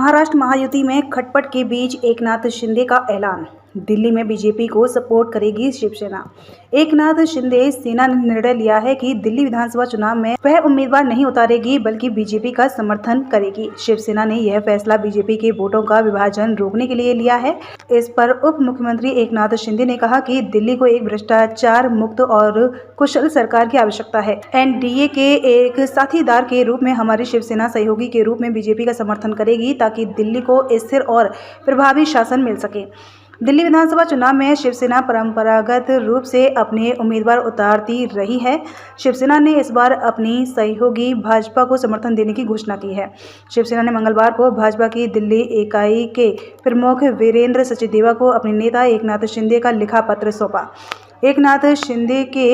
महाराष्ट्र महायुति में खटपट के बीच एकनाथ शिंदे का ऐलान। दिल्ली में बीजेपी को सपोर्ट करेगी शिवसेना। एकनाथ शिंदे सेना ने निर्णय लिया है कि दिल्ली विधानसभा चुनाव में वह उम्मीदवार नहीं उतारेगी बल्कि बीजेपी का समर्थन करेगी। शिवसेना ने यह फैसला बीजेपी के वोटों का विभाजन रोकने के लिए लिया है। इस पर उप मुख्यमंत्री एकनाथ शिंदे ने कहा कि दिल्ली को एक भ्रष्टाचार मुक्त और कुशल सरकार की आवश्यकता है। एनडीए के एक साथीदार के रूप में हमारी शिवसेना सहयोगी के रूप में बीजेपी का समर्थन करेगी ताकि दिल्ली को स्थिर और प्रभावी शासन मिल सके। दिल्ली विधानसभा चुनाव में शिवसेना परंपरागत रूप से अपने उम्मीदवार उतारती रही है। शिवसेना ने इस बार अपनी सहयोगी भाजपा को समर्थन देने की घोषणा की है। शिवसेना ने मंगलवार को भाजपा की दिल्ली इकाई के प्रमुख वीरेंद्र सचदेवा को अपने नेता एकनाथ शिंदे का लिखा पत्र सौंपा। एकनाथ शिंदे के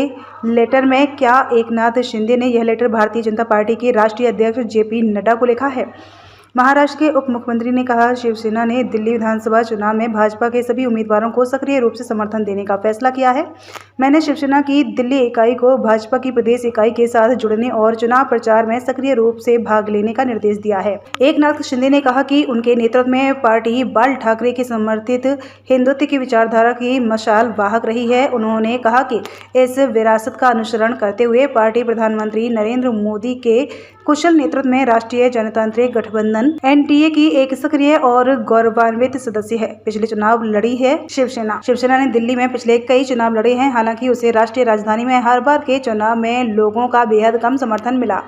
लेटर में क्या एकनाथ शिंदे ने यह लेटर भारतीय जनता पार्टी के राष्ट्रीय अध्यक्ष जेपी नड्डा को लिखा है। महाराष्ट्र के उप मुख्यमंत्री ने कहा, शिवसेना ने दिल्ली विधानसभा चुनाव में भाजपा के सभी उम्मीदवारों को सक्रिय रूप से समर्थन देने का फैसला किया है। मैंने शिवसेना की दिल्ली इकाई को भाजपा की प्रदेश इकाई के साथ जुड़ने और चुनाव प्रचार में सक्रिय रूप से भाग लेने का निर्देश दिया है। एकनाथ शिंदे ने कहा कि उनके नेतृत्व में पार्टी बाल ठाकरे की समर्थित हिंदुत्व की विचारधारा की मशाल वाहक रही है। उन्होंने कहा कि इस विरासत का अनुसरण करते हुए पार्टी प्रधानमंत्री नरेंद्र मोदी के कुशल नेतृत्व में राष्ट्रीय जनतांत्रिक गठबंधन एनडीए की एक सक्रिय और गौरवान्वित सदस्य है। पिछले चुनाव लड़ी है शिवसेना ने दिल्ली में पिछले कई चुनाव लड़े हैं। हालांकि उसे राष्ट्रीय राजधानी में हर बार के चुनाव में लोगों का बेहद कम समर्थन मिला।